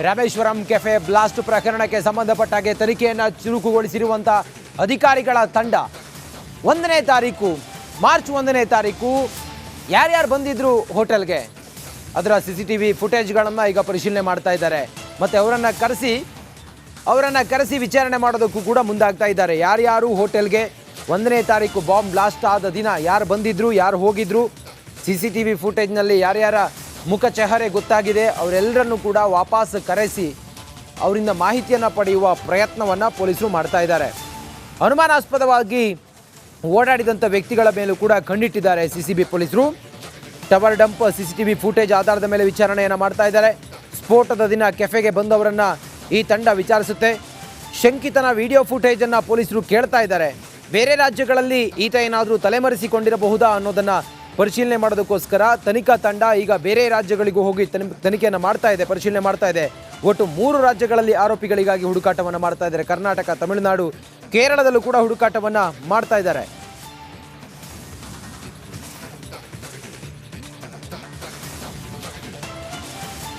Rameswaram cafe blast ಪ್ರಕರಣಕ್ಕೆ ಸಂಬಂಧಪಟ್ಟ ಹಾಗೆ ತನಿಖೆಯನ್ನು ಚುರುಕುಗೊಳಿಸಿರುವಂಥ ಅಧಿಕಾರಿಗಳ ತಂಡ 1ನೇ ತಾರೀಕು ಮಾರ್ಚ್ 1ನೇ ತಾರೀಕು ಯಾರ್ಯಾರು ಬಂದಿದ್ರು ಹೋಟೆಲ್ಗೆ ಅದರ CCTV ಫುಟೇಜ್ಗಳನ್ನು ಈಗ ಪರಿಶೀಲನೆ ಮಾಡ್ತಾ ಇದ್ದಾರೆ ಮತ್ತು ಅವರನ್ನು ಕರೆಸಿ ವಿಚಾರಣೆ ಮಾಡೋದಕ್ಕೂ ಕೂಡ ಮುಂದಾಗ್ತಾ ಇದ್ದಾರೆ. ಯಾರ್ಯಾರು ಹೋಟೆಲ್ಗೆ 1ನೇ ತಾರೀಕು ಬಾಂಬ್ ಬ್ಲಾಸ್ಟ್ ಆದ ದಿನ ಯಾರು ಬಂದಿದ್ರು, ಯಾರು ಹೋಗಿದ್ರು, CCTV ಫುಟೇಜ್ನಲ್ಲಿ ಯಾರ್ಯಾರ ಮುಖ ಚೆಹರೆ ಗೊತ್ತಾಗಿದೆ, ಅವರೆಲ್ಲರನ್ನೂ ಕೂಡ ವಾಪಸ್ ಕರೆಸಿ ಅವರಿಂದ ಮಾಹಿತಿಯನ್ನು ಪಡೆಯುವ ಪ್ರಯತ್ನವನ್ನು ಪೊಲೀಸರು ಮಾಡ್ತಾ ಇದ್ದಾರೆ. ಅನುಮಾನಾಸ್ಪದವಾಗಿ ಓಡಾಡಿದಂಥ ವ್ಯಕ್ತಿಗಳ ಮೇಲೂ ಕೂಡ ಕಣ್ಣಿಟ್ಟಿದ್ದಾರೆ CCB ಪೊಲೀಸರು. ಟವರ್ ಡಂಪ್ CCTV ಫುಟೇಜ್ ಆಧಾರದ ಮೇಲೆ ವಿಚಾರಣೆಯನ್ನು ಮಾಡ್ತಾ ಇದ್ದಾರೆ. ಸ್ಫೋಟದ ದಿನ ಕೆಫೆಗೆ ಬಂದವರನ್ನು ಈ ತಂಡ ವಿಚಾರಿಸುತ್ತೆ. ಶಂಕಿತನ ವಿಡಿಯೋ ಫುಟೇಜನ್ನು ಪೊಲೀಸರು ಕೇಳ್ತಾ ಇದ್ದಾರೆ. ಬೇರೆ ರಾಜ್ಯಗಳಲ್ಲಿ ಈತ ಏನಾದರೂ ತಲೆಮರೆಸಿಕೊಂಡಿರಬಹುದಾ ಅನ್ನೋದನ್ನು ಪರಿಶೀಲನೆ ಮಾಡೋದಕ್ಕೋಸ್ಕರ ತನಿಖಾ ತಂಡ ಈಗ ಬೇರೆ ರಾಜ್ಯಗಳಿಗೂ ಹೋಗಿ ತನಿಖೆಯನ್ನು ಮಾಡ್ತಾ ಇದೆ, ಪರಿಶೀಲನೆ ಮಾಡ್ತಾ ಇದೆ. ಒಟ್ಟು 3 ರಾಜ್ಯಗಳಲ್ಲಿ ಆರೋಪಿಗಳಿಗಾಗಿ ಹುಡುಕಾಟವನ್ನು ಮಾಡ್ತಾ ಇದ್ದಾರೆ. ಕರ್ನಾಟಕ, ತಮಿಳುನಾಡು, ಕೇರಳದಲ್ಲೂ ಕೂಡ ಹುಡುಕಾಟವನ್ನು ಮಾಡ್ತಾ ಇದ್ದಾರೆ.